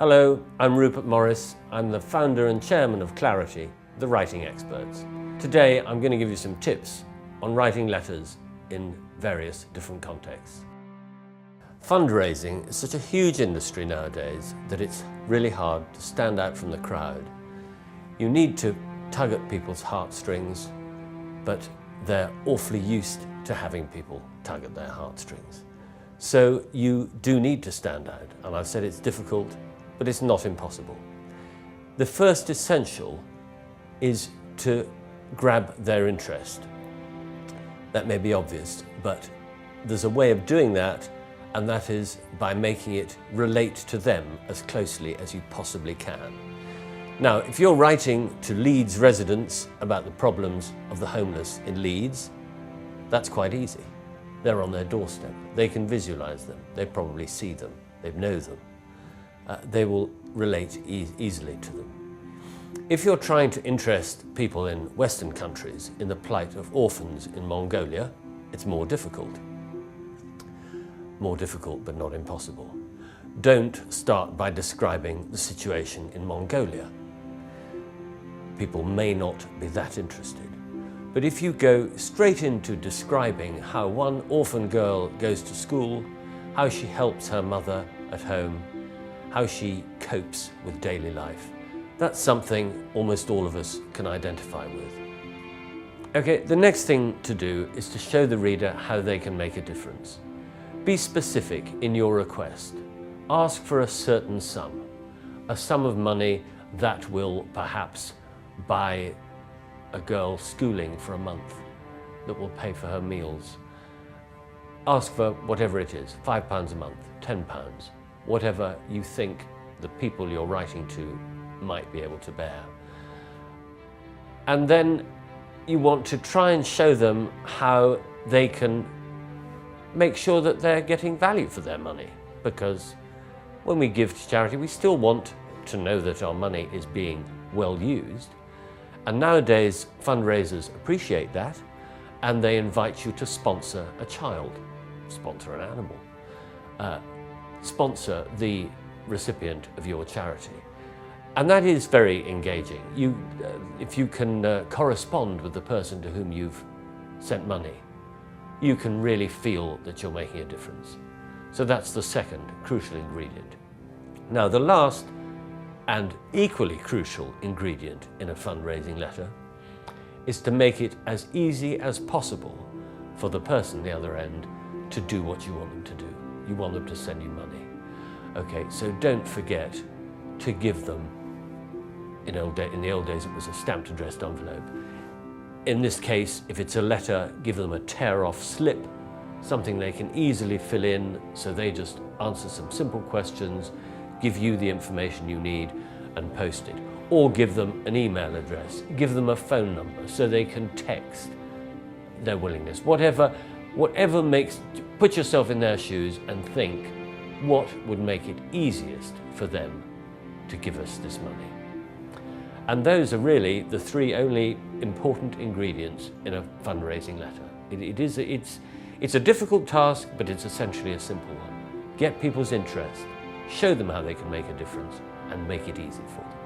Hello, I'm Rupert Morris. I'm the founder and chairman of Clarity, the writing experts. Today I'm going to give you some tips on writing letters in various different contexts. Fundraising is such a huge industry nowadays that it's really hard to stand out from the crowd. You need to tug at people's heartstrings, but they're awfully used to having people tug at their heartstrings. So you do need to stand out, and I've said it's difficult, but it's not impossible. The first essential is to grab their interest. That may be obvious, but there's a way of doing that, and that is by making it relate to them as closely as you possibly can. Now, if you're writing to Leeds residents about the problems of the homeless in Leeds, that's quite easy. They're on their doorstep. They can visualize them. They probably see them. They know them. They will relate easily to them. If you're trying to interest people in Western countries in the plight of orphans in Mongolia, it's more difficult. More difficult, but not impossible. Don't start by describing the situation in Mongolia. People may not be that interested. But if you go straight into describing how one orphan girl goes to school, how she helps her mother at home, how she copes with daily life, that's something almost all of us can identify with. Okay, the next thing to do is to show the reader how they can make a difference. Be specific in your request. Ask for a certain sum, a sum of money that will perhaps buy a girl schooling for a month, that will pay for her meals. Ask for whatever it is, £5 a month, £10, whatever you think the people you're writing to might be able to bear. And then you want to try and show them how they can make sure that they're getting value for their money, because when we give to charity, we still want to know that our money is being well used. And nowadays, fundraisers appreciate that, and they invite you to sponsor a child, sponsor an animal, sponsor the recipient of your charity. And that is very engaging. If you can correspond with the person to whom you've sent money, you can really feel that you're making a difference. So that's the second crucial ingredient. Now, the last and equally crucial ingredient in a fundraising letter is to make it as easy as possible for the person at the other end to do what you want them to do. You want them to send you money. Okay, so don't forget to give them, in the old days it was a stamped addressed envelope. In this case, if it's a letter, give them a tear-off slip, something they can easily fill in, so they just answer some simple questions, give you the information you need and post it. Or give them an email address, give them a phone number so they can text their willingness. Whatever makes, put yourself in their shoes and think what would make it easiest for them to give us this money. And those are really the three only important ingredients in a fundraising letter. It's a difficult task, but it's essentially a simple one. Get people's interest, show them how they can make a difference, and make it easy for them.